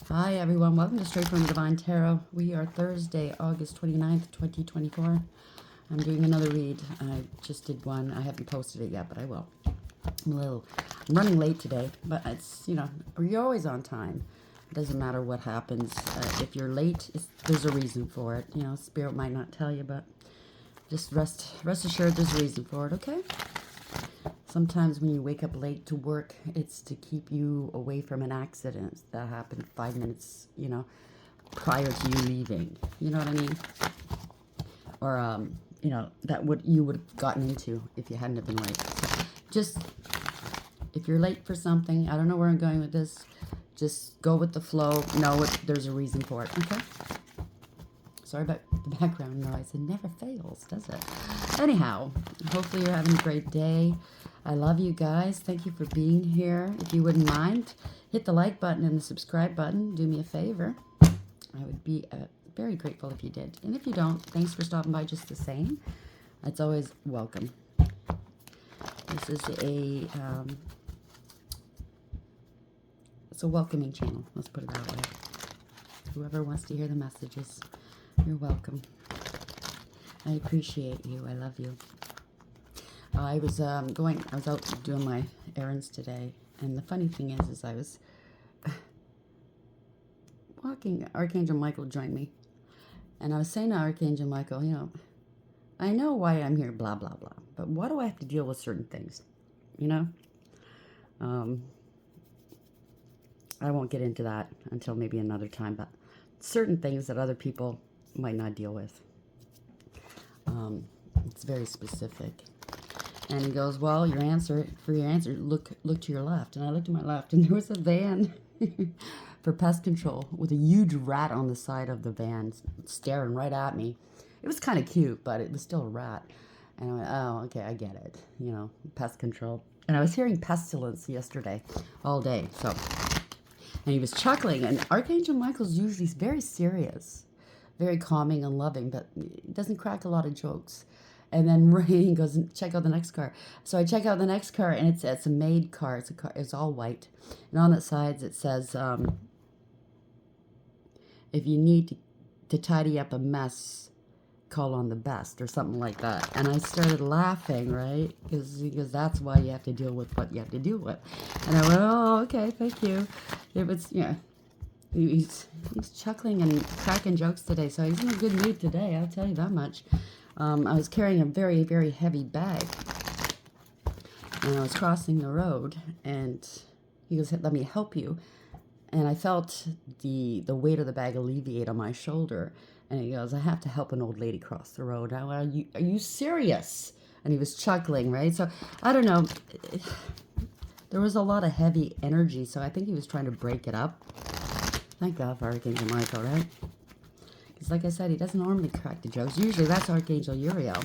Hi everyone, welcome to Straight from the Divine Tarot. We are Thursday, August 29th, 2024. I'm doing another read. I just did one. I haven't posted it yet, but I will. I'm running late today, but it's, you're always on time. It doesn't matter what happens. If you're late, there's a reason for it. Spirit might not tell you, but just rest assured there's a reason for it, okay? Sometimes when you wake up late to work, it's to keep you away from an accident that happened 5 minutes, prior to you leaving. You know what I mean? Or, you would have gotten into if you hadn't have been late. So just, if you're late for something, I don't know where I'm going with this, just go with the flow. Know there's a reason for it, okay? Sorry about the background noise. It never fails, does it? Anyhow, hopefully you're having a great day. I love you guys. Thank you for being here. If you wouldn't mind, hit the like button and the subscribe button. Do me a favor. I would be very grateful if you did. And if you don't, thanks for stopping by just the same. It's always welcome. This is it's a welcoming channel. Let's put it that way. Whoever wants to hear the messages, you're welcome. I appreciate you. I love you. I was out doing my errands today, and the funny thing is I was walking. Archangel Michael joined me, and I was saying to Archangel Michael, I know why I'm here, blah blah blah, but why do I have to deal with certain things? I won't get into that until maybe another time, but certain things that other people might not deal with. It's very specific. And he goes, well, your answer, look to your left. And I looked to my left, and there was a van for pest control with a huge rat on the side of the van staring right at me. It was kind of cute, but it was still a rat. And I went, oh, okay, I get it. Pest control. And I was hearing pestilence yesterday all day. And he was chuckling. And Archangel Michael's usually very serious, very calming and loving, but he doesn't crack a lot of jokes. And then Rain goes, check out the next car. So I check out the next car, and it's a maid car. It's all white. And on the sides it says, if you need to tidy up a mess, call on the best, or something like that. And I started laughing, right? Because that's why you have to deal with what you have to deal with. And I went, oh, okay, thank you. It was, he's chuckling and cracking jokes today. So he's in a good mood today, I'll tell you that much. I was carrying a very, very heavy bag, and I was crossing the road, and he goes, let me help you. And I felt the weight of the bag alleviate on my shoulder, and he goes, I have to help an old lady cross the road. I went, are you serious? And he was chuckling, right? So, I don't know. There was a lot of heavy energy, so I think he was trying to break it up. Thank God for Archangel Michael, right? Like I said, he doesn't normally crack the jokes. Usually that's Archangel Uriel.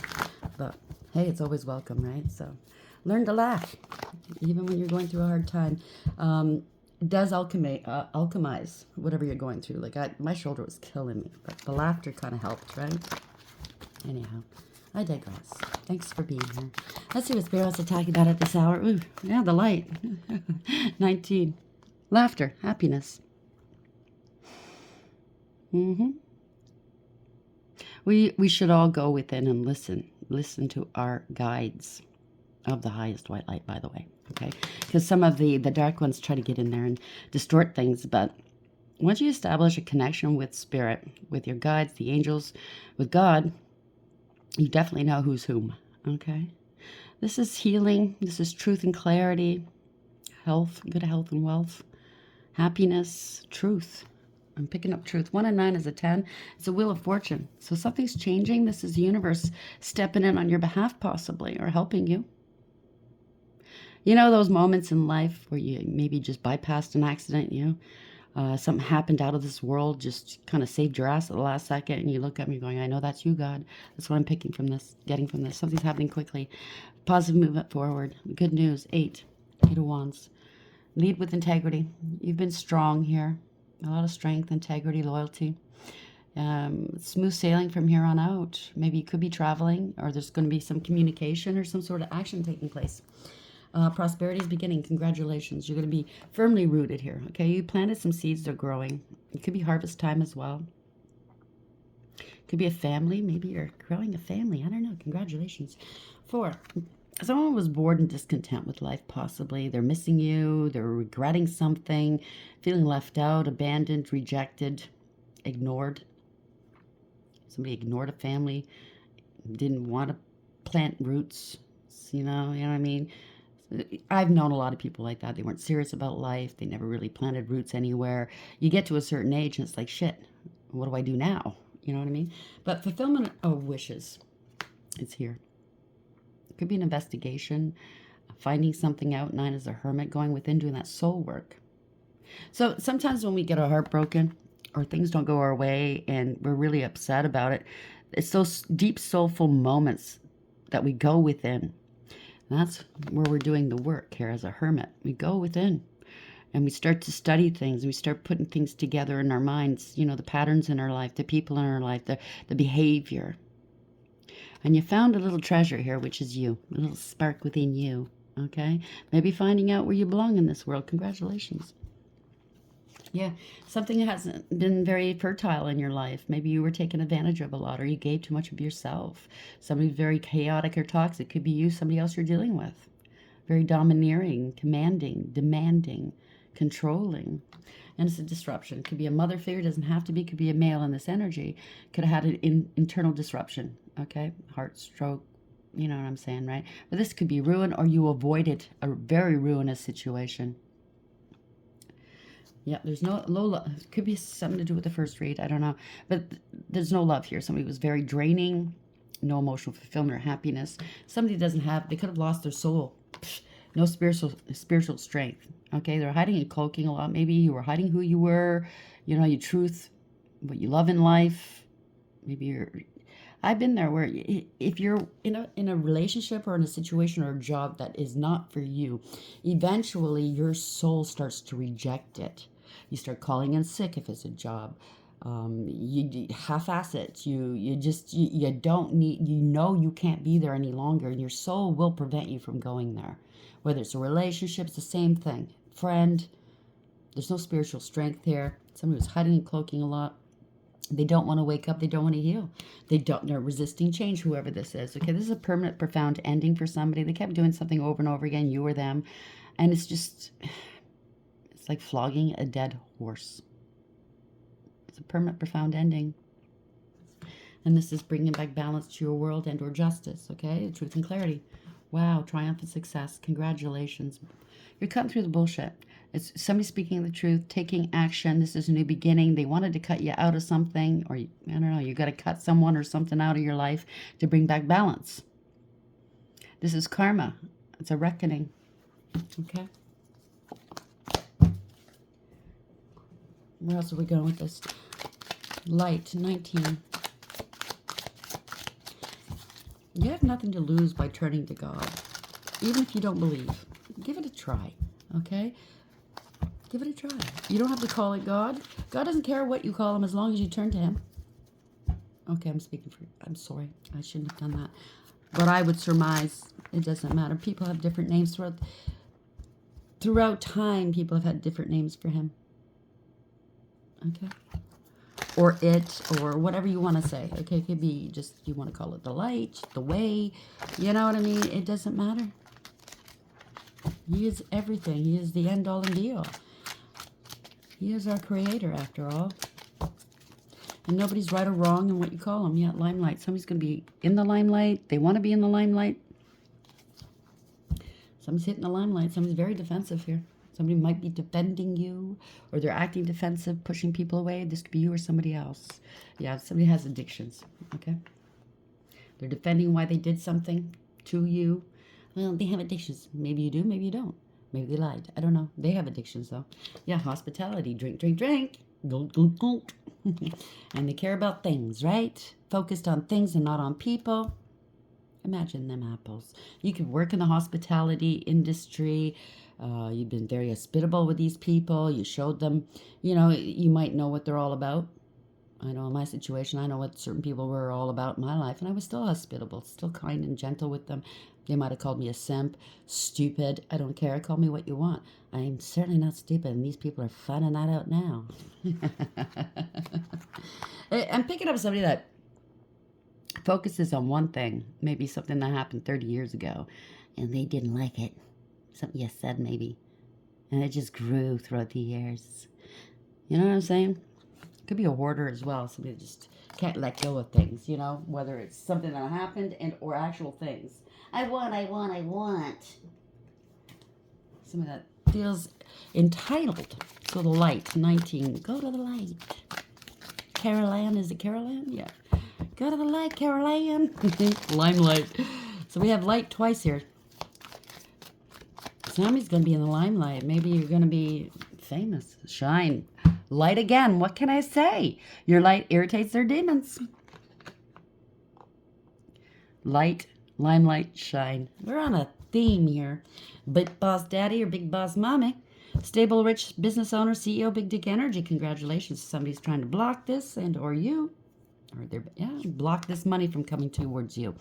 But hey, it's always welcome, right? So learn to laugh, even when you're going through a hard time. It does alchemize whatever you're going through. Like my shoulder was killing me, but the laughter kind of helped, right? Anyhow, I digress. Thanks for being here. Let's see what Spirit wants to talk about at this hour. Ooh, yeah, the light. 19. Laughter, happiness. We should all go within and listen to our guides of the highest white light, by the way, okay? Because some of the dark ones try to get in there and distort things, but once you establish a connection with Spirit, with your guides, the angels, with God, you definitely know who's whom, okay? This is healing. This is truth and clarity, health, good health and wealth, happiness, truth. I'm picking up truth. 1 and 9 is a 10. It's a wheel of fortune. So something's changing. This is the universe stepping in on your behalf, possibly, or helping you. You know those moments in life where you maybe just bypassed an accident, something happened out of this world, just kind of saved your ass at the last second, and you look at me going, I know that's you, God. That's what I'm picking from this, getting from this. Something's happening quickly. Positive movement forward. Good news. 8 of Wands. Lead with integrity. You've been strong here. A lot of strength, integrity, loyalty. Smooth sailing from here on out. Maybe you could be traveling, or there's going to be some communication or some sort of action taking place. Prosperity is beginning. Congratulations. You're going to be firmly rooted here. Okay, you planted some seeds. They're growing. It could be harvest time as well. Could be a family. Maybe you're growing a family. I don't know. Congratulations. 4. Someone was bored and discontent with life, possibly. They're missing you. They're regretting something, feeling left out, abandoned, rejected, ignored. Somebody ignored a family, didn't want to plant roots. You know what I mean? I've known a lot of people like that. They weren't serious about life. They never really planted roots anywhere. You get to a certain age and it's like, shit, what do I do now? You know what I mean? But fulfillment of wishes, it's here. It could be an investigation, finding something out. 9 is a hermit, going within, doing that soul work. So sometimes when we get our heart broken or things don't go our way and we're really upset about it, it's those deep soulful moments that we go within. And that's where we're doing the work here as a hermit. We go within and we start to study things. We start putting things together in our minds, you know, the patterns in our life, the people in our life, the behavior. And you found a little treasure here, which is you, a little spark within you, okay? Maybe finding out where you belong in this world. Congratulations. Yeah, something hasn't been very fertile in your life. Maybe you were taken advantage of a lot, or you gave too much of yourself. Somebody very chaotic or toxic. Could be you, somebody else you're dealing with. Very domineering, commanding, demanding, controlling. And it's a disruption. It could be a mother figure. It doesn't have to be. It could be a male in this energy. Could have had an internal disruption, okay? Heart stroke, you know what I'm saying, right? But this could be ruin, or you avoided a very ruinous situation. Yeah, there's no low love. It could be something to do with the first read. I don't know. But there's no love here. Somebody was very draining, no emotional fulfillment or happiness. Somebody doesn't have, they could have lost their soul. No spiritual strength. Okay, they're hiding and cloaking a lot. Maybe you were hiding who you were, you know, your truth, what you love in life. Maybe you're, I've been there where if you're in a relationship or in a situation or a job that is not for you, eventually your soul starts to reject it. You start calling in sick if it's a job. You half-ass it. You don't need. You know you can't be there any longer, and your soul will prevent you from going there. Whether it's a relationship, it's the same thing. Friend, there's no spiritual strength here. Somebody was hiding and cloaking a lot. They don't want to wake up. They don't want to heal. They're resisting change, whoever this is. Okay, this is a permanent, profound ending for somebody. They kept doing something over and over again, you or them. And it's like flogging a dead horse. It's a permanent, profound ending. And this is bringing back balance to your world and or justice, okay? Truth and clarity. Wow, triumphant success. Congratulations. You're cutting through the bullshit. It's somebody speaking the truth, taking action. This is a new beginning. They wanted to cut you out of something, or I don't know, you got to cut someone or something out of your life to bring back balance. This is karma. It's a reckoning. Okay. Where else are we going with this? Light, 19. You have nothing to lose by turning to God. Even if you don't believe, give it a try, okay? Give it a try. You don't have to call it God. God doesn't care what you call him as long as you turn to him. Okay, I'm sorry. I shouldn't have done that. But I would surmise it doesn't matter. People have different names throughout time. People have had different names for him. Okay. Or it, or whatever you want to say. Okay, it could be just, you want to call it the light, the way. You know what I mean? It doesn't matter. He is everything. He is the end all and be all. He is our creator, after all. And nobody's right or wrong in what you call him. Yeah, limelight. Somebody's going to be in the limelight. They want to be in the limelight. Somebody's hitting the limelight. Somebody's very defensive here. Somebody might be defending you, or they're acting defensive, pushing people away. This could be you or somebody else. Yeah, somebody has addictions, okay? They're defending why they did something to you. Well, they have addictions. Maybe you do, maybe you don't. Maybe they lied. I don't know. They have addictions, though. Yeah, hospitality. Drink, drink, drink. Gulp, gulp, gulp. And they care about things, right? Focused on things and not on people. Imagine them apples. You could work in the hospitality industry. You've been very hospitable with these people. You showed them, you might know what they're all about. I know in my situation, I know what certain people were all about in my life, and I was still hospitable, still kind and gentle with them. They might have called me a simp, stupid. I don't care. Call me what you want. I'm certainly not stupid, and these people are finding that out now. I'm picking up somebody that focuses on one thing, maybe something that happened 30 years ago, and they didn't like it. Something you said, maybe. And it just grew throughout the years. You know what I'm saying? Could be a hoarder as well. Somebody that just can't let go of things, you know, whether it's something that happened and or actual things. I want. Somebody that feels entitled. So the light, 19. Go to the light. Carol Ann, is it Carol Ann? Yeah. Go to the light, Carol Ann. Limelight. So we have light twice here. Somebody's going to be in the limelight. Maybe you're going to be famous. Shine. Light again. What can I say? Your light irritates their demons. Light, limelight, shine. We're on a theme here. Big boss daddy or big boss mommy. Stable, rich business owner, CEO, big dick energy. Congratulations. Somebody's trying to block this and or you. Or they're, block this money from coming towards you.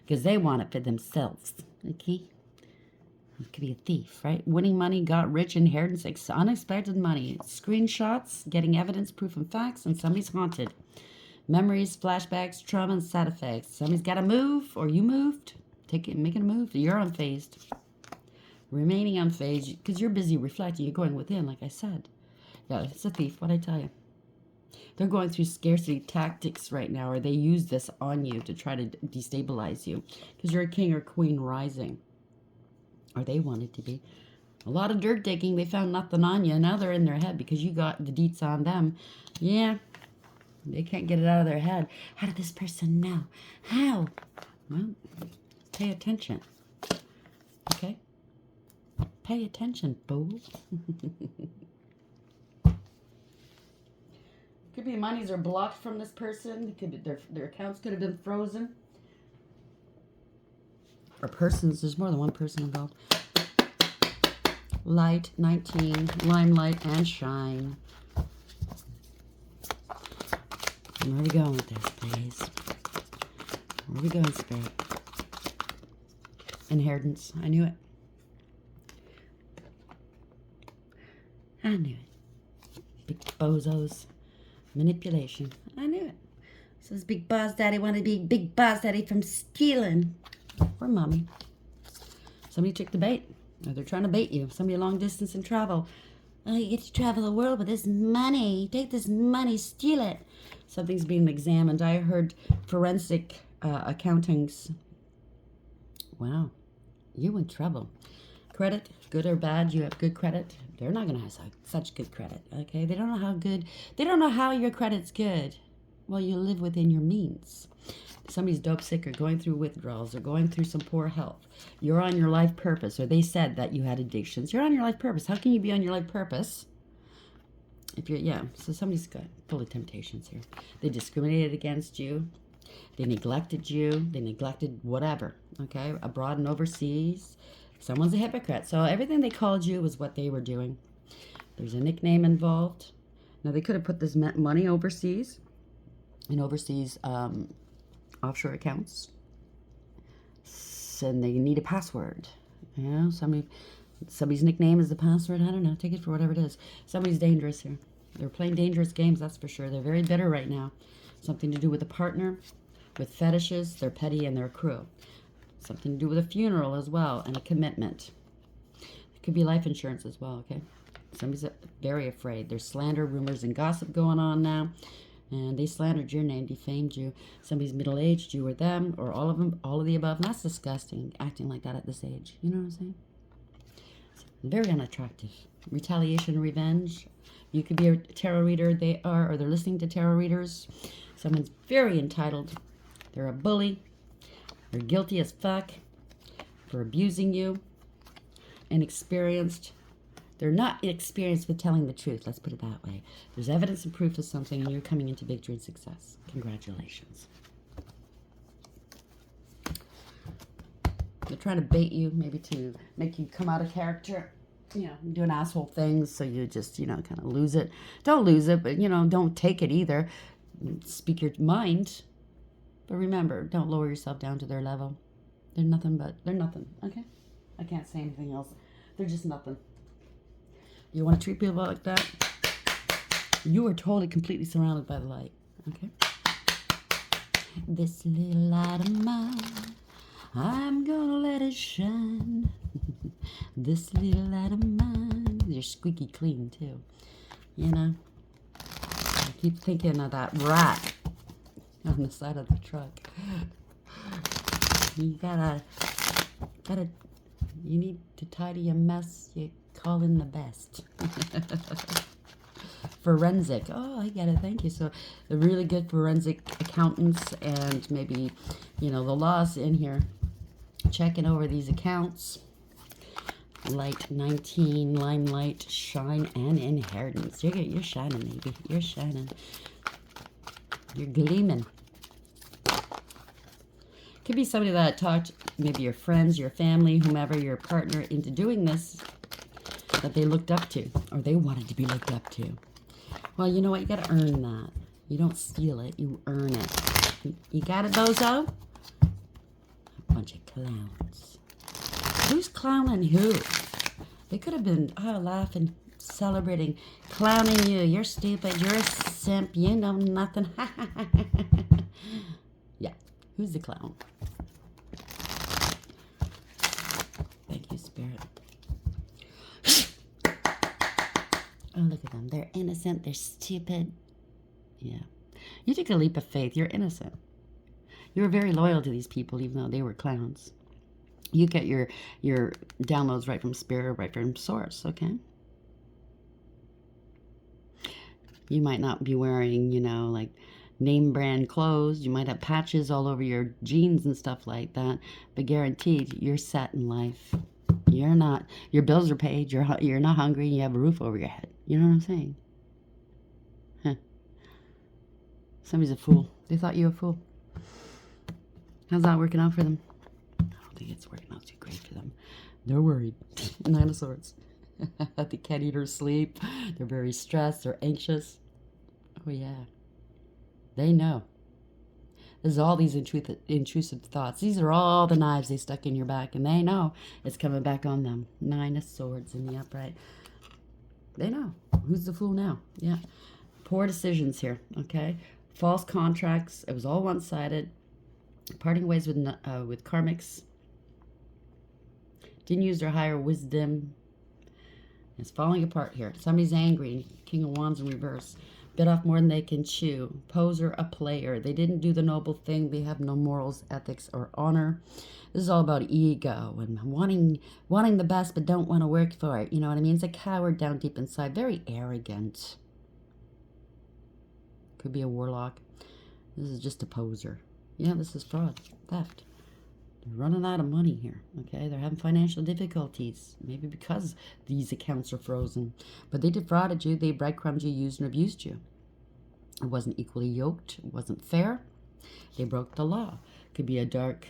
Because they want it for themselves. Okay? It could be a thief, right? Winning money, got rich, inheritance, unexpected money. Screenshots, getting evidence, proof, and facts, and somebody's haunted. Memories, flashbacks, trauma, and side effects. Somebody's got to move, or you moved. Making a move. You're unfazed. Remaining unfazed, because you're busy reflecting. You're going within, like I said. Yeah, it's a thief, what'd I tell you? They're going through scarcity tactics right now, or they use this on you to try to destabilize you. Because you're a king or queen rising. Or they wanted to be. A lot of dirt digging. They found nothing on you. Now they're in their head because you got the deets on them. Yeah. They can't get it out of their head. How did this person know? How? Well, pay attention. Okay? Pay attention, fool. Could be monies are blocked from this person. It could be their accounts could have been frozen. Or persons. There's more than one person involved. Light, 19, limelight, and shine. And where are we going with this, please? Where are we going, Spirit? Inheritance. I knew it. I knew it. Big bozos. Manipulation. I knew it. So this big boss daddy wanted to be big boss daddy from stealing. Or mommy. Somebody took the bait. Or they're trying to bait you. Somebody long distance and travel. Oh, you get to travel the world with this money. Take this money, steal it. Something's being examined. I heard forensic accountings. Wow. You in trouble. Credit, good or bad, you have good credit. They're not going to have such good credit, okay? They don't know how good, they don't know how your credit's good. Well, you live within your means. Somebody's dope sick or going through withdrawals or going through some poor health. You're on your life purpose, or they said that you had addictions. You're on your life purpose. How can you be on your life purpose? If you're, so somebody's got full of temptations here. They discriminated against you. They neglected you. They neglected whatever, okay? Abroad and overseas. Someone's a hypocrite. So everything they called you was what they were doing. There's a nickname involved. Now, they could have put this money overseas, in overseas offshore accounts. And they need a password. You know, somebody's nickname is the password. I don't know. Take it for whatever it is. Somebody's dangerous here. They're playing dangerous games, that's for sure. They're very bitter right now. Something to do with a partner, with fetishes. They're petty and they're cruel. Something to do with a funeral as well, and a commitment. It could be life insurance as well, okay? Somebody's very afraid. There's slander, rumors, and gossip going on now. And they slandered your name, defamed you. Somebody's middle-aged, you or them, or all of them, all of the above. And that's disgusting, acting like that at this age. You know what I'm saying? Very unattractive. Retaliation, revenge. You could be a tarot reader, they are, or they're listening to tarot readers. Someone's very entitled. They're a bully. They're guilty as fuck for abusing you. Inexperienced. They're not experienced with telling the truth. Let's put it that way. There's evidence and proof of something, and you're coming into victory and success. Congratulations. They're trying to bait you, maybe to make you come out of character. You know, doing asshole things, so you just, kind of lose it. Don't lose it, but, don't take it either. Speak your mind. But remember, don't lower yourself down to their level. They're nothing but, they're nothing, okay? I can't say anything else. They're just nothing. You want to treat people like that? You are totally, completely surrounded by the light, okay? This little light of mine, I'm gonna let it shine. This little light of mine. You're squeaky clean, too. You know? I keep thinking of that rat on the side of the truck. You you need to tidy a mess, you call in the best. Forensic. Oh, I get it. Thank you. So, the really good forensic accountants and maybe, the law's in here checking over these accounts. Light 19, limelight, shine, and inheritance. You're shining, baby. You're shining. You're gleaming. Could be somebody that talked, maybe your friends, your family, whomever, your partner, into doing this that they looked up to, or they wanted to be looked up to. Well, you know what? You got to earn that. You don't steal it. You earn it. You got it, bozo? A bunch of clowns. Who's clowning who? They could have been laughing, celebrating, clowning you. You're stupid. You're a simp. You know nothing. Yeah. Who's the clown? Thank you, Spirit. Oh, look at them. They're innocent. They're stupid. Yeah. You took a leap of faith. You're innocent. You were very loyal to these people, even though they were clowns. You get your downloads right from Spirit, right from Source, okay? You might not be wearing, like name brand clothes. You might have patches all over your jeans and stuff like that. But guaranteed, you're set in life. You're not. Your bills are paid. You're not hungry. You have a roof over your head. You know what I'm saying? Huh. Somebody's a fool. They thought you were a fool. How's that working out for them? I don't think it's working out too great for them. They're worried. Nine of Swords. They can't eat or sleep. They're very stressed. They're anxious. Oh, yeah. They know. There's all these intrusive thoughts. These are all the knives they stuck in your back, and they know it's coming back on them. Nine of Swords in the upright. They know. Who's the fool now? Yeah. Poor decisions here, okay? False contracts. It was all one-sided. Parting ways with karmics. Didn't use their higher wisdom. It's falling apart here. Somebody's angry. King of Wands in reverse. Bit off more than they can chew. Poser, a player. They didn't do the noble thing. They have no morals, ethics, or honor. This is all about ego and wanting the best but don't want to work for it. You know what I mean? It's a coward down deep inside. Very arrogant. Could be a warlock. This is just a poser. Yeah, this is fraud. Theft. They're running out of money here, okay? They're having financial difficulties, maybe because these accounts are frozen. But they defrauded you, they breadcrumbed you, used and abused you. It wasn't equally yoked, it wasn't fair. They broke the law. It could be a dark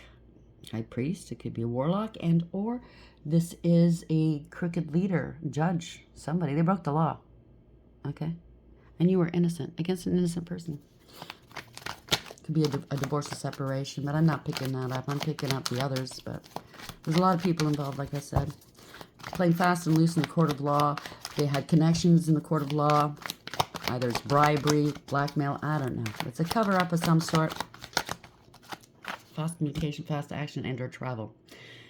high priest, it could be a warlock, and or this is a crooked leader, judge, somebody. They broke the law, okay? And you were innocent, against an innocent person. Could be a divorce or separation, but I'm not picking that up. I'm picking up the others, but there's a lot of people involved, like I said. Playing fast and loose in the court of law. They had connections in the court of law. Either it's bribery, blackmail, I don't know. It's a cover-up of some sort. Fast communication, fast action, and or travel.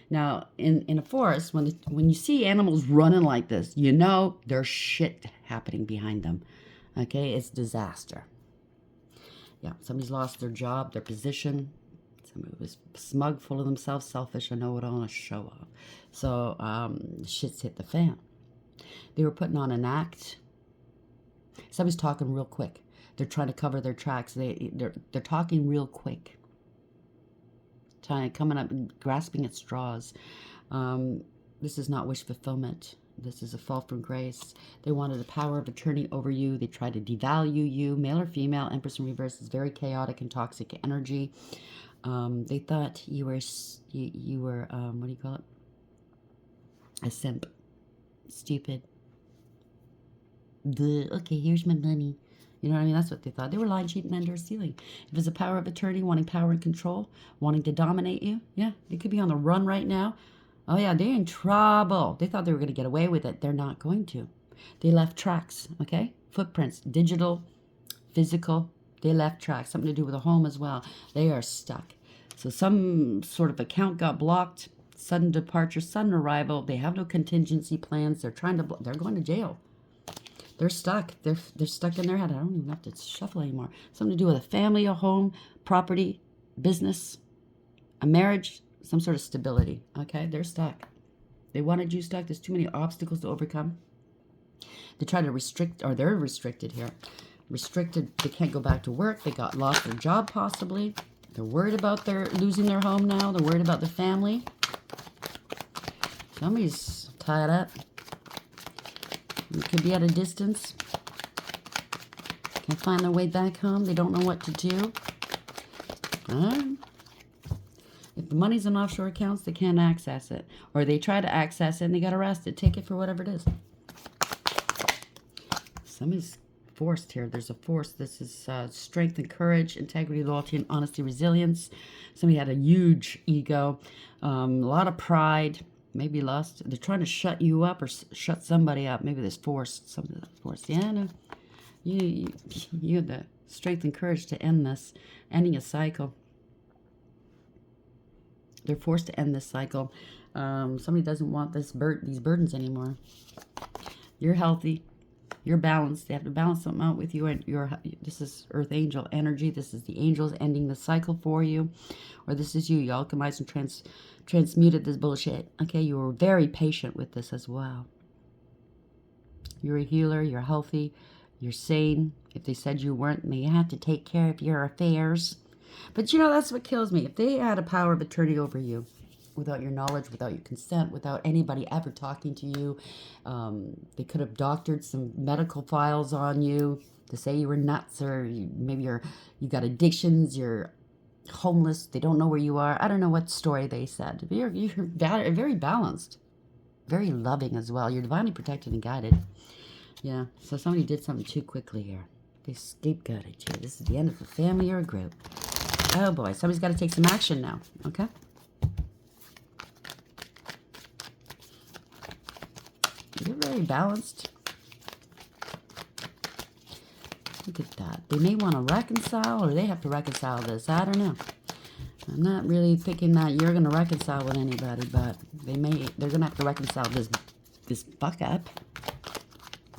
Now, in a forest, when you see animals running like this, you know there's shit happening behind them. Okay? It's disaster. Yeah, somebody's lost their job, their position. Somebody was smug, full of themselves, selfish, and know-it-all, and a show-off. So, shit's hit the fan. They were putting on an act. Somebody's talking real quick. They're trying to cover their tracks. They're talking real quick. Coming up, grasping at straws. This is not wish fulfillment. This is a fall from grace. They wanted a power of attorney over you. They tried to devalue you. Male or female, Empress in reverse is very chaotic and toxic energy. They thought you were what do you call it? A simp. Stupid. Okay, here's my money. You know what I mean? That's what they thought. They were lying, cheating, and stealing. If it's a power of attorney, wanting power and control, wanting to dominate you, yeah, they could be on the run right now. Oh, yeah, they're in trouble. They thought they were going to get away with it. They're not going to. They left tracks, okay? Footprints, digital, physical. They left tracks. Something to do with a home as well. They are stuck. So some sort of account got blocked. Sudden departure, sudden arrival. They have no contingency plans. They're trying to. They're going to jail. They're stuck. They're stuck in their head. I don't even have to shuffle anymore. Something to do with a family, a home, property, business, a marriage, some sort of stability. Okay, they're stuck. They wanted you stuck. There's too many obstacles to overcome. They try to restrict, or they're restricted here. Restricted. They can't go back to work. They got lost their job possibly. They're worried about their losing their home now. They're worried about their family. Somebody's tied up. You could be at a distance. Can't find their way back home. They don't know what to do. If the money's in offshore accounts, they can't access it. Or they try to access it and they got arrested. Take it for whatever it is. Somebody's forced here. There's a force. This is strength and courage, integrity, loyalty, and honesty, resilience. Somebody had a huge ego, a lot of pride. Maybe lust. They're trying to shut you up or shut somebody up. Maybe there's force. Something force. Yeah, no. You have the strength and courage to end this, ending a cycle. They're forced to end this cycle. Somebody doesn't want these burdens anymore. You're healthy. You're balanced. They have to balance something out with you. And this is Earth Angel energy. This is the angels ending the cycle for you. Or this is you. You alchemized and transmuted this bullshit. Okay, you were very patient with this as well. You're a healer. You're healthy. You're sane. If they said you weren't, they have to take care of your affairs. But you know, that's what kills me. If they had a power of attorney over you, without your knowledge, without your consent, without anybody ever talking to you, they could have doctored some medical files on you to say you were nuts, or maybe you got addictions, you're homeless, they don't know where you are. I don't know what story they said. You're very balanced, very loving as well. You're divinely protected and guided. Yeah, so somebody did something too quickly here. They scapegoated you. This is the end of a family or a group. Oh boy, somebody's got to take some action now, okay? You're very balanced. Look at that. They may want to reconcile, or they have to reconcile this. I don't know. I'm not really thinking that you're going to reconcile with anybody, but they're going to have to reconcile this fuck up.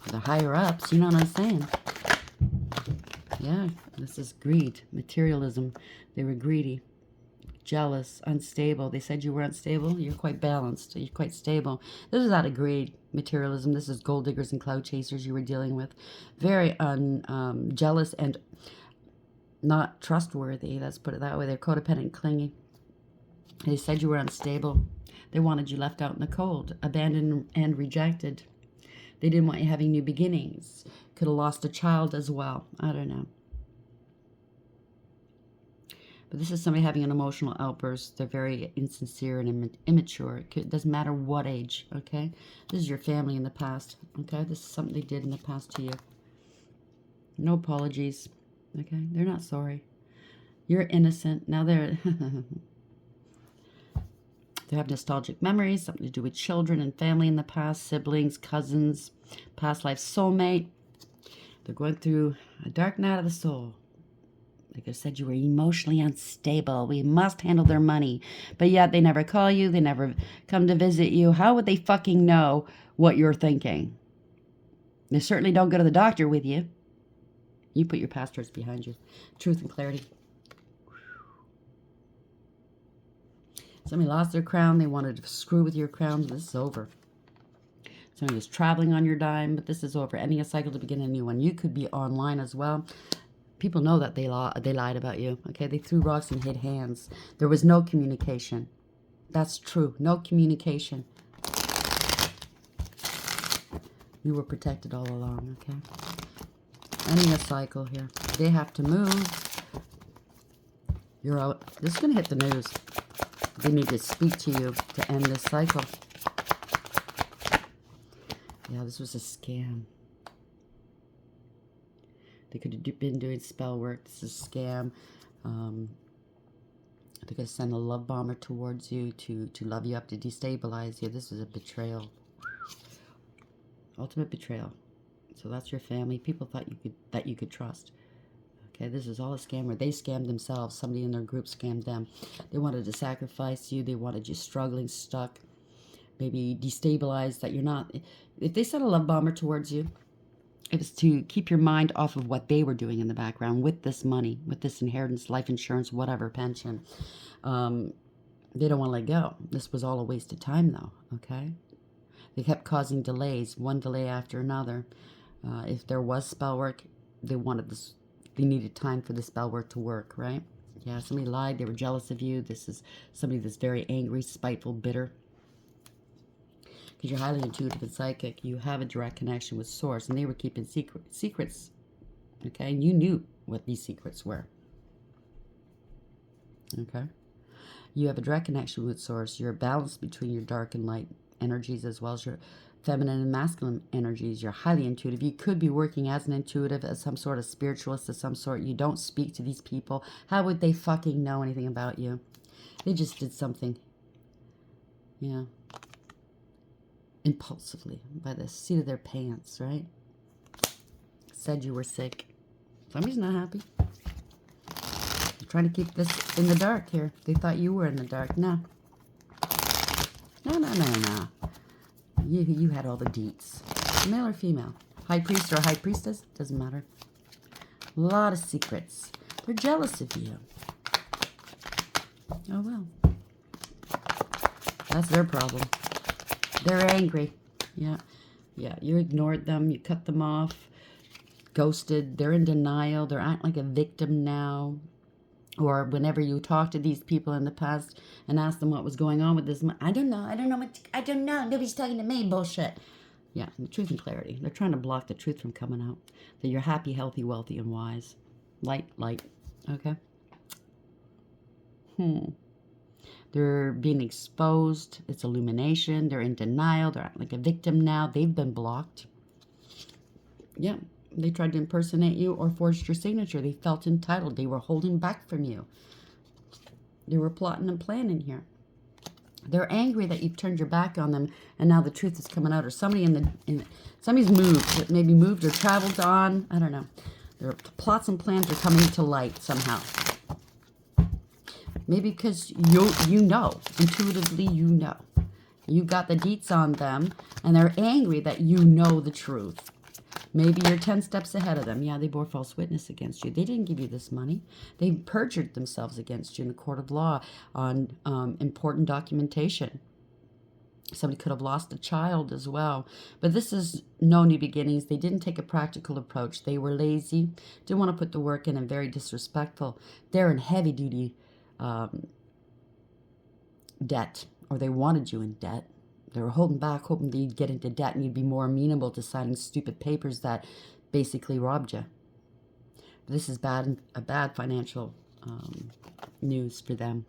The higher ups, you know what I'm saying? Yeah, this is greed, materialism. They were greedy, jealous, unstable. They said you were unstable. You're quite balanced. You're quite stable. This is out of greed, materialism. This is gold diggers and cloud chasers you were dealing with. Very jealous and not trustworthy. Let's put it that way. They're codependent, clingy. They said you were unstable. They wanted you left out in the cold, abandoned and rejected. They didn't want you having new beginnings. Could have lost a child as well. I don't know. But this is somebody having an emotional outburst. They're very insincere and immature. It doesn't matter what age, okay? This is your family in the past, okay? This is something they did in the past to you. No apologies, okay? They're not sorry. You're innocent. Now they have nostalgic memories, something to do with children and family in the past, siblings, cousins, past life soulmate. They're going through a dark night of the soul. Like I said, you were emotionally unstable. We must handle their money. But yet they never call you. They never come to visit you. How would they fucking know what you're thinking? They certainly don't go to the doctor with you. You put your past hurts behind you. Truth and clarity. Somebody lost their crown. They wanted to screw with your crown. This is over. Somebody was traveling on your dime, but this is over. Ending a cycle to begin a new one. You could be online as well. People know that they lied about you. Okay, they threw rocks and hid hands. There was no communication. That's true. No communication. You were protected all along. Okay. Ending a cycle here. They have to move. You're out. This is gonna hit the news. They need to speak to you to end this cycle. Yeah, this was a scam. They could have been doing spell work. This is a scam. They're going to send a love bomber towards you to love you up, to destabilize you. This is a betrayal. Ultimate betrayal. So that's your family. People thought you could trust. Okay, this is all a scam where they scammed themselves. Somebody in their group scammed them. They wanted to sacrifice you. They wanted you struggling, stuck, maybe destabilized, that you're not. If they sent a love bomber towards you, it was to keep your mind off of what they were doing in the background with this money, with this inheritance, life insurance, whatever, pension. They don't want to let go. This was all a waste of time, though, okay? They kept causing delays, one delay after another. If there was spell work, they wanted this. They needed time for the spell work to work, right? Yeah, somebody lied. They were jealous of you. This is somebody that's very angry, spiteful, bitter. Because you're highly intuitive and psychic. You have a direct connection with Source, and they were keeping secrets. Okay, and you knew what these secrets were. Okay, you have a direct connection with Source. You're a balance between your dark and light energies, as well as your feminine and masculine energies. You're highly intuitive. You could be working as an intuitive, as some sort of spiritualist of some sort. You don't speak to these people. How would they fucking know anything about you? They just did something. Yeah. Impulsively, by the seat of their pants, right? Said you were sick. Somebody's not happy. They're trying to keep this in the dark here. They thought you were in the dark. No. No. You had all the deets. Male or female? High priest or high priestess? Doesn't matter. A lot of secrets. They're jealous of you. Oh, well. That's their problem. They're angry. Yeah. You ignored them. You cut them off. Ghosted. They're in denial. They're acting like a victim now. Or whenever you talk to these people in the past and ask them what was going on with this, I don't know. Nobody's talking to me. Bullshit. Yeah, the truth and clarity. They're trying to block the truth from coming out. That you're happy, healthy, wealthy, and wise. Light. Okay? They're being exposed. It's illumination. They're in denial. They're acting like a victim now. They've been blocked. Yeah. They tried to impersonate you or forged your signature. They felt entitled. They were holding back from you. They were plotting and planning here. They're angry that you've turned your back on them, and now the truth is coming out. Or somebody somebody's moved, maybe moved or traveled on. I don't know. Their plots and plans are coming to light somehow. Maybe because you know, intuitively you know. You got the deets on them, and they're angry that you know the truth. Maybe you're 10 steps ahead of them. Yeah, they bore false witness against you. They didn't give you this money. They perjured themselves against you in a court of law on important documentation. Somebody could have lost a child as well. But this is no new beginnings. They didn't take a practical approach. They were lazy, didn't want to put the work in, and very disrespectful. They're in heavy-duty debt, or they wanted you in debt. They were holding back, hoping that you'd get into debt and you'd be more amenable to signing stupid papers that basically robbed you. But this is a bad financial news for them.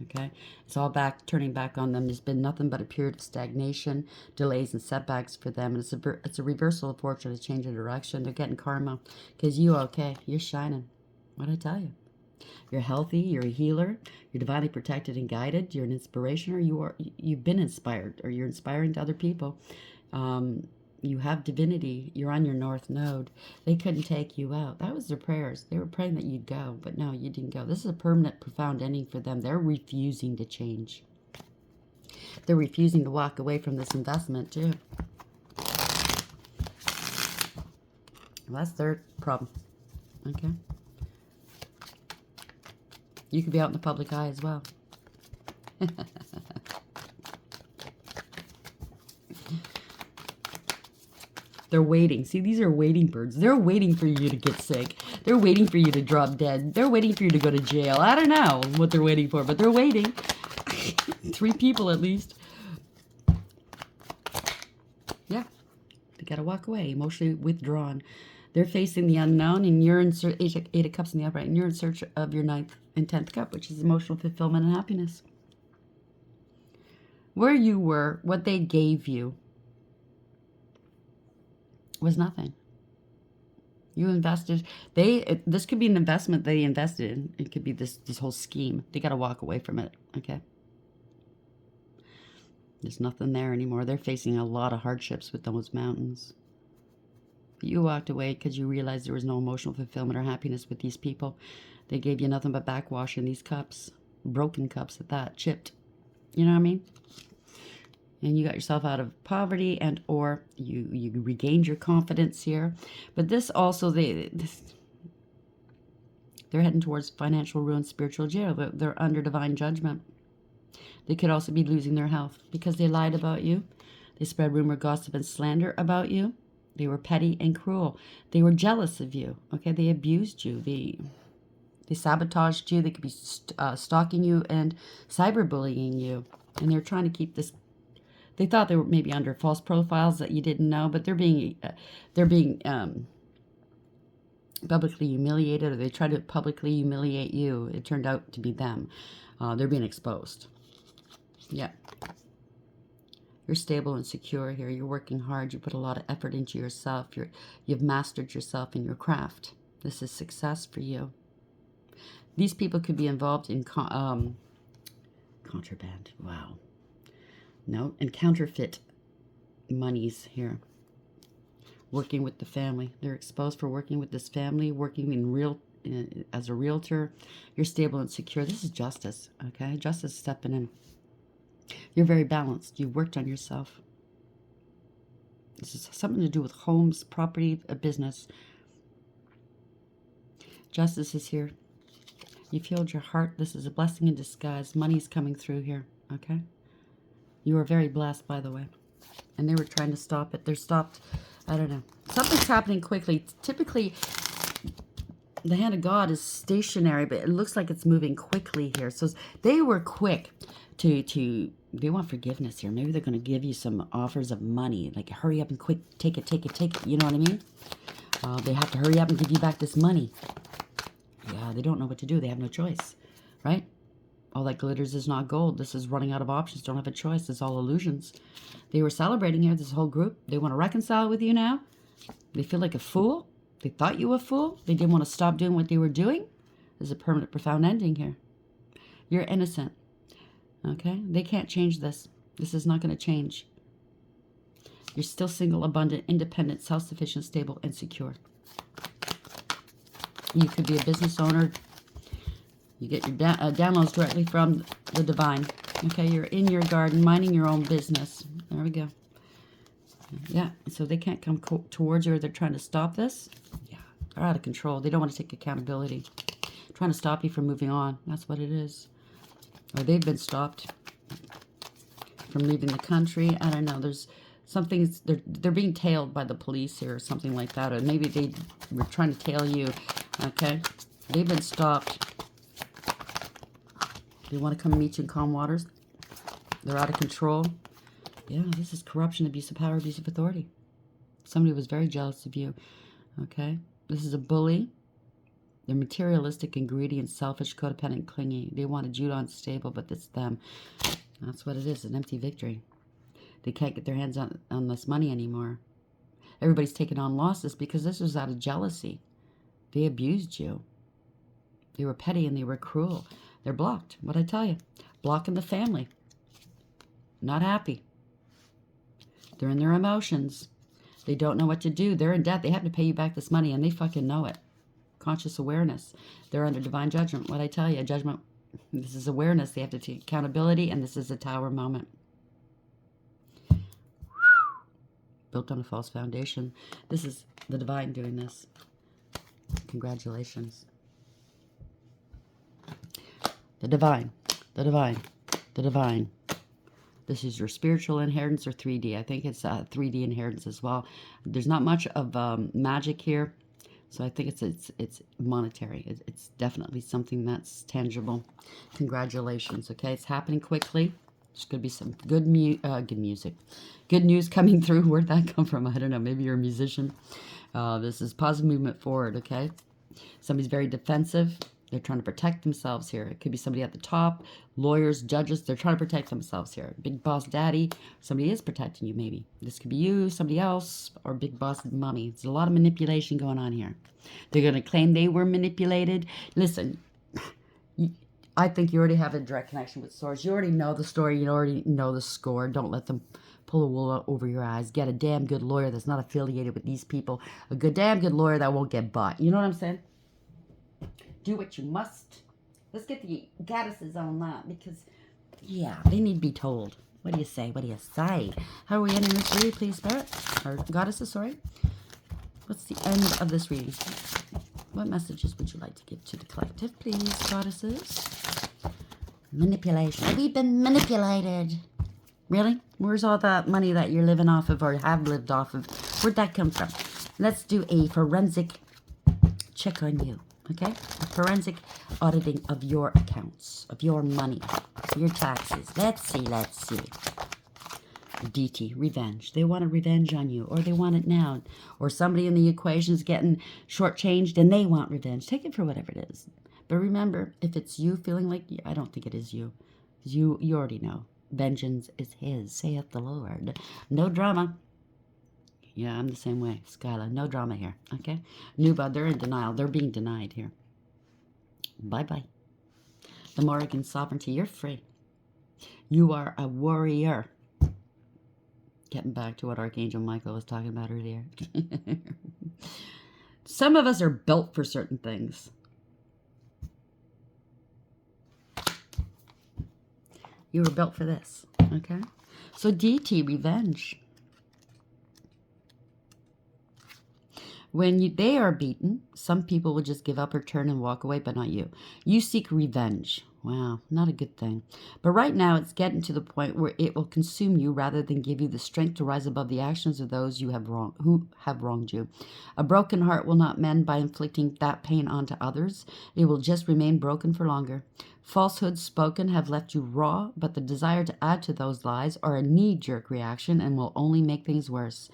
Okay, it's all turning back on them. There's been nothing but a period of stagnation, delays, and setbacks for them. And it's a reversal of fortune, a change of direction. They're getting karma because you're shining. What'd I tell you? You're healthy, you're a healer, you're divinely protected and guided, you're an inspiration, or you've been inspired, or you're inspiring to other people. You have divinity, you're on your north node. They couldn't take you out. That was their prayers. They were praying that you'd go, but no, you didn't go. This is a permanent, profound ending for them. They're refusing to change. They're refusing to walk away from this investment, too. Well, that's their problem. Okay? You could be out in the public eye as well. They're waiting. See, these are waiting birds. They're waiting for you to get sick. They're waiting for you to drop dead. They're waiting for you to go to jail. I don't know what they're waiting for, but they're waiting. 3 people at least. Yeah. They got to walk away, emotionally withdrawn. They're facing the unknown, and you're in search, 8 of Cups in the upright, and you're in search of your 9th and 10th cup, which is emotional fulfillment and happiness. Where you were, what they gave you, was nothing. You invested. This could be an investment they invested in. It could be this whole scheme. They got to walk away from it. Okay. There's nothing there anymore. They're facing a lot of hardships with those mountains. But you walked away because you realized there was no emotional fulfillment or happiness with these people. They gave you nothing but backwash in these cups. Broken cups at that. Chipped. You know what I mean? And you got yourself out of poverty, and or you regained your confidence here. But this also, they're heading towards financial ruin, spiritual jail. They're under divine judgment. They could also be losing their health because they lied about you. They spread rumor, gossip, and slander about you. They were petty and cruel. They were jealous of you. Okay, they abused you. They sabotaged you. They could be stalking you and cyberbullying you. And they're trying to keep this. They thought they were maybe under false profiles that you didn't know, but they're being publicly humiliated, or they try to publicly humiliate you. It turned out to be them. They're being exposed. Yeah. You're stable and secure here. You're working hard. You put a lot of effort into yourself. You've mastered yourself in your craft. This is success for you. These people could be involved in contraband. Wow. No, and counterfeit monies here. Working with the family. They're exposed for working with this family, working as a realtor. You're stable and secure. This is justice, okay? Justice stepping in. You're very balanced. You've worked on yourself. This is something to do with homes, property, a business. Justice is here. You filled your heart. This is a blessing in disguise. Money's coming through here, okay? You are very blessed, by the way. And they were trying to stop it. They're stopped. I don't know. Something's happening quickly. Typically, the hand of God is stationary, but it looks like it's moving quickly here. So they were quick to they want forgiveness here. Maybe they're going to give you some offers of money. Like, hurry up and quick, take it. You know what I mean? They have to hurry up and give you back this money. Yeah, they don't know what to do. They have no choice, right? All that glitters is not gold. This is running out of options. Don't have a choice. It's all illusions. They were celebrating here, this whole group. They want to reconcile with you now. They feel like a fool. They thought you were a fool. They didn't want to stop doing what they were doing. There's a permanent, profound ending here. You're innocent. Okay? They can't change this. This is not going to change. You're still single, abundant, independent, self-sufficient, stable, and secure. You could be a business owner. You get your downloads directly from the divine. Okay, you're in your garden, minding your own business. There we go. Yeah, so they can't come towards you, or they're trying to stop this. Yeah, they're out of control. They don't want to take accountability. Trying to stop you from moving on. That's what it is. Or they've been stopped from leaving the country. I don't know. There's something. They're being tailed by the police here, or something like that. Or maybe they were trying to tail you. Okay, they've been stopped. They want to come meet you in calm waters. They're out of control. Yeah, this is corruption, abuse of power, abuse of authority. Somebody was very jealous of you. Okay? This is a bully. They're materialistic and greedy and selfish, codependent, clingy. They wanted you unstable, but it's them. That's what it is, an empty victory. They can't get their hands on this money anymore. Everybody's taking on losses because this was out of jealousy. They abused you. They were petty and they were cruel. They're blocked. What'd I tell you? Blocking the family. Not happy. They're in their emotions. They don't know what to do. They're in debt. They have to pay you back this money, and they fucking know it. Conscious awareness. They're under divine judgment. What'd I tell you? Judgment. This is awareness. They have to take accountability, and this is a tower moment. Built on a false foundation. This is the divine doing this. Congratulations. The divine, the divine, the divine. This is your spiritual inheritance, or 3D. I think it's 3D inheritance as well. There's not much of magic here, so I think it's monetary. It's definitely something that's tangible. Congratulations. Okay, it's happening quickly. There's going to be some good music, good news coming through. Where'd that come from? I don't know. Maybe you're a musician. This is positive movement forward. Okay, somebody's very defensive. They're trying to protect themselves here. It could be somebody at the top, lawyers, judges. They're trying to protect themselves here. Big boss daddy, somebody is protecting you maybe. This could be you, somebody else, or big boss mommy. There's a lot of manipulation going on here. They're going to claim they were manipulated. Listen, I think you already have a direct connection with source. You already know the story. You already know the score. Don't let them pull a wool over your eyes. Get a damn good lawyer that's not affiliated with these people. A damn good lawyer that won't get bought. You know what I'm saying? Do what you must. Let's get the goddesses on that because, yeah, they need to be told. What do you say? What do you say? How are we ending this reading, please, Spirit? Or goddesses, sorry. What's the end of this reading? What messages would you like to give to the collective, please, goddesses? Manipulation. We've been manipulated. Really? Where's all that money that you're living off of or have lived off of? Where'd that come from? Let's do a forensic check on you. Okay? A forensic auditing of your accounts, of your money, your taxes. Let's see. DT, revenge. They want a revenge on you, or they want it now. Or somebody in the equation is getting shortchanged and they want revenge. Take it for whatever it is. But remember, if it's you feeling like, I don't think it is you. Because you already know. Vengeance is his, saith the Lord. No drama. Yeah, I'm the same way. Skyla, no drama here, okay? Nuba, they're in denial. They're being denied here. Bye-bye. The Morrigan sovereignty, you're free. You are a warrior. Getting back to what Archangel Michael was talking about earlier. Some of us are built for certain things. You were built for this, okay? So DT, revenge. When they are beaten, some people will just give up or turn and walk away, but not you. You seek revenge. Wow, not a good thing. But right now, it's getting to the point where it will consume you rather than give you the strength to rise above the actions of those who have wronged you. A broken heart will not mend by inflicting that pain onto others. It will just remain broken for longer. Falsehoods spoken have left you raw, but the desire to add to those lies are a knee-jerk reaction and will only make things worse.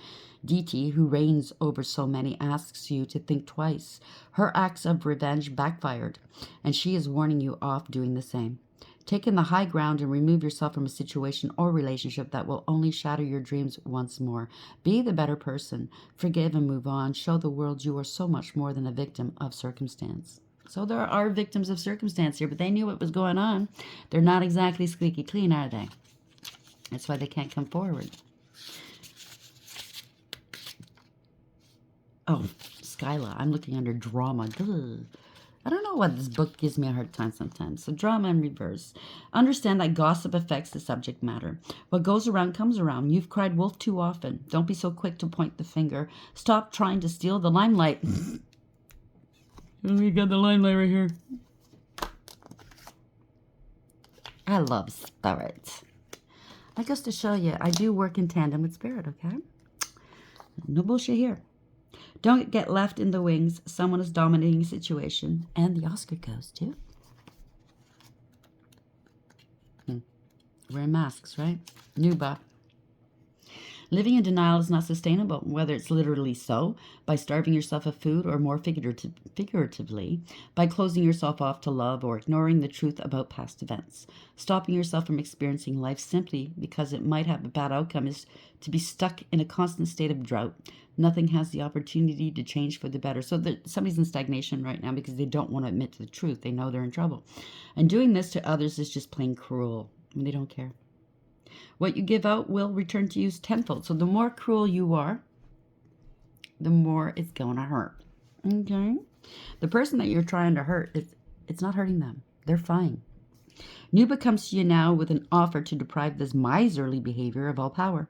DT, who reigns over so many, asks you to think twice. Her acts of revenge backfired, and she is warning you off doing the same. Take in the high ground and remove yourself from a situation or relationship that will only shatter your dreams once more. Be the better person. Forgive and move on. Show the world you are so much more than a victim of circumstance. So there are victims of circumstance here, but they knew what was going on. They're not exactly squeaky clean, are they? That's why they can't come forward. Oh, Skyla, I'm looking under drama. Ugh. I don't know why this book gives me a hard time sometimes. So drama in reverse. Understand that gossip affects the subject matter. What goes around comes around. You've cried wolf too often. Don't be so quick to point the finger. Stop trying to steal the limelight. We got the limelight right here. I love spirit. I guess to show you, I do work in tandem with spirit, okay? No bullshit here. Don't get left in the wings. Someone is dominating a situation. And the Oscar goes too. Wearing masks, right? Nuba. Living in denial is not sustainable, whether it's literally so, by starving yourself of food, or more figuratively, by closing yourself off to love or ignoring the truth about past events. Stopping yourself from experiencing life simply because it might have a bad outcome is to be stuck in a constant state of drought. Nothing has the opportunity to change for the better. So somebody's in stagnation right now because they don't want to admit to the truth. They know they're in trouble. And doing this to others is just plain cruel. And they don't care. What you give out will return to you tenfold. So the more cruel you are, the more it's going to hurt. Okay? The person that you're trying to hurt, it's not hurting them. They're fine. Nuba comes to you now with an offer to deprive this miserly behavior of all power.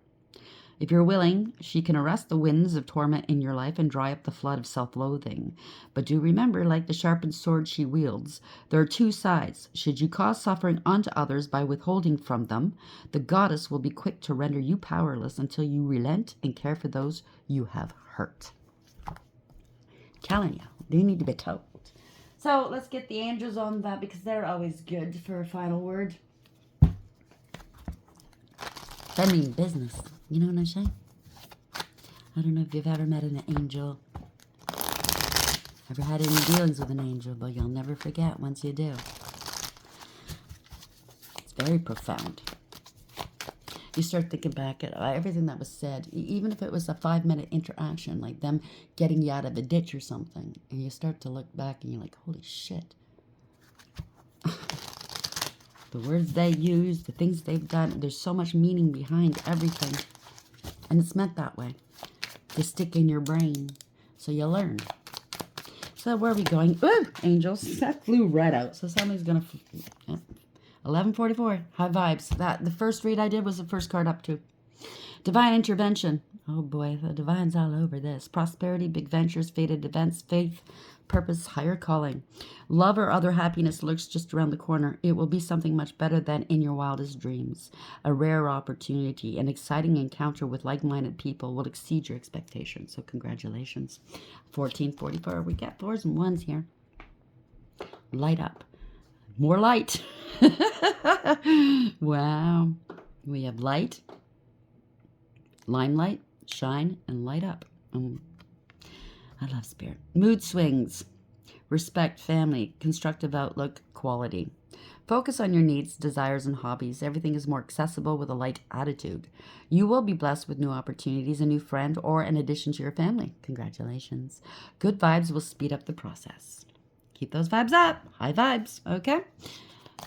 If you're willing, she can arrest the winds of torment in your life and dry up the flood of self-loathing. But do remember, like the sharpened sword she wields, there are two sides. Should you cause suffering onto others by withholding from them, the goddess will be quick to render you powerless until you relent and care for those you have hurt. Telling you, they need to be told. So let's get the angels on that because they're always good for a final word. That means business. You know what I'm saying? I don't know if you've ever met an angel Ever had any dealings with an angel? But you'll never forget once you do. It's very profound. You start thinking back at everything that was said, even if it was a 5-minute interaction, like them getting you out of a ditch or something, and you start to look back and you're like, holy shit. The words they use, the things they've done, there's so much meaning behind everything. And it's meant that way, to stick in your brain so you learn. So where are we going? Ooh, angels. That flew right out. So somebody's going to... Yeah. 11:44. High vibes. That the first read I did was the first card up to. Divine intervention. Oh boy, the divine's all over this. Prosperity, big ventures, fated events, faith, purpose, higher calling. Love or other happiness lurks just around the corner. It will be something much better than in your wildest dreams. A rare opportunity, an exciting encounter with like-minded people will exceed your expectations. So congratulations. 14:44. We got 4s and 1s here. Light up. More light. Wow. We have light, limelight, shine, and light up. I love spirit. Mood swings. Respect, family, constructive outlook, quality. Focus on your needs, desires, and hobbies. Everything is more accessible with a light attitude. You will be blessed with new opportunities, a new friend, or an addition to your family. Congratulations. Good vibes will speed up the process. Keep those vibes up. High vibes. Okay?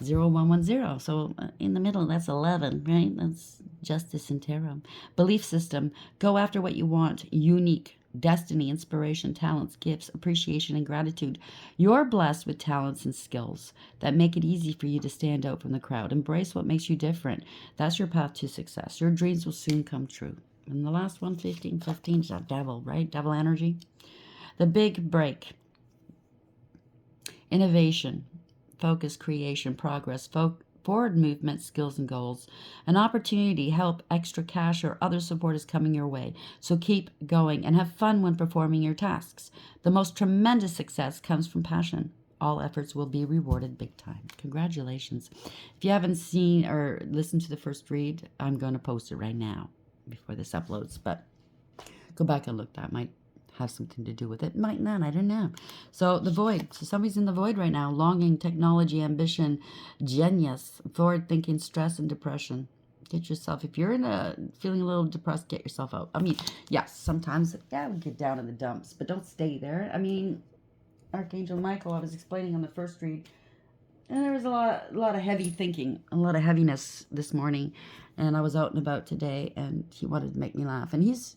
0110. So in the middle, that's 11, right? That's justice and tarot. Belief system. Go after what you want. Unique. Destiny, inspiration, talents, gifts, appreciation, and gratitude. You're blessed with talents and skills that make it easy for you to stand out from the crowd. Embrace what makes you different. That's your path to success. Your dreams will soon come true. And the last one, 1515, is that devil, right? Devil energy. The big break. Innovation, focus, creation, progress, forward movement, skills, and goals. An opportunity, help, extra cash, or other support is coming your way. So keep going and have fun when performing your tasks. The most tremendous success comes from passion. All efforts will be rewarded big time. Congratulations. If you haven't seen or listened to the first read, I'm going to post it right now before this uploads. But go back and look. That might have something to do with it. Might not. I don't know. So the void. So somebody's in the void right now. Longing, technology, ambition, genius, forward thinking, stress, and depression. Get yourself, if you're feeling a little depressed, get yourself out. I mean, yes, sometimes, yeah, we get down in the dumps, but don't stay there. I mean, Archangel Michael, I was explaining on the first read, and there was a lot of heavy thinking, a lot of heaviness this morning, and I was out and about today, and he wanted to make me laugh, and he's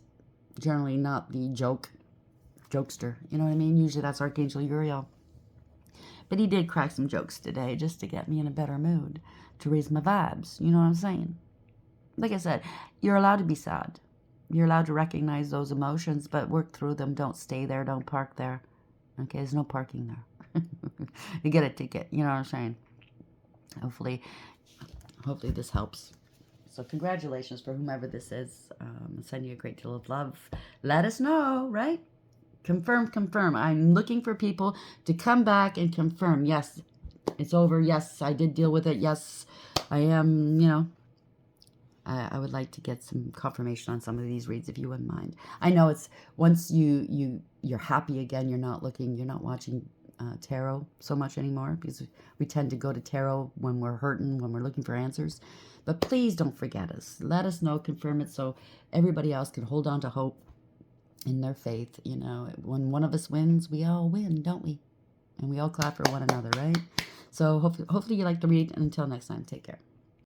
generally not the jokester, you know what I mean? Usually that's Archangel Uriel. But he did crack some jokes today just to get me in a better mood, to raise my vibes, you know what I'm saying? Like I said, you're allowed to be sad. You're allowed to recognize those emotions, but work through them. Don't stay there. Don't park there. Okay, there's no parking there. You get a ticket, you know what I'm saying? Hopefully this helps. So congratulations for whomever this is. Send you a great deal of love. Let us know, right? Confirm. I'm looking for people to come back and confirm. Yes, it's over. Yes, I did deal with it. Yes, I am, you know. I would like to get some confirmation on some of these reads if you wouldn't mind. I know it's once you're happy again, you're not watching tarot so much anymore because we tend to go to tarot when we're hurting, when we're looking for answers. But please don't forget us. Let us know, confirm it so everybody else can hold on to hope in their faith. You know, when one of us wins, we all win, don't we? And we all clap for one another, right? So hopefully you like the read. And until next time, take care.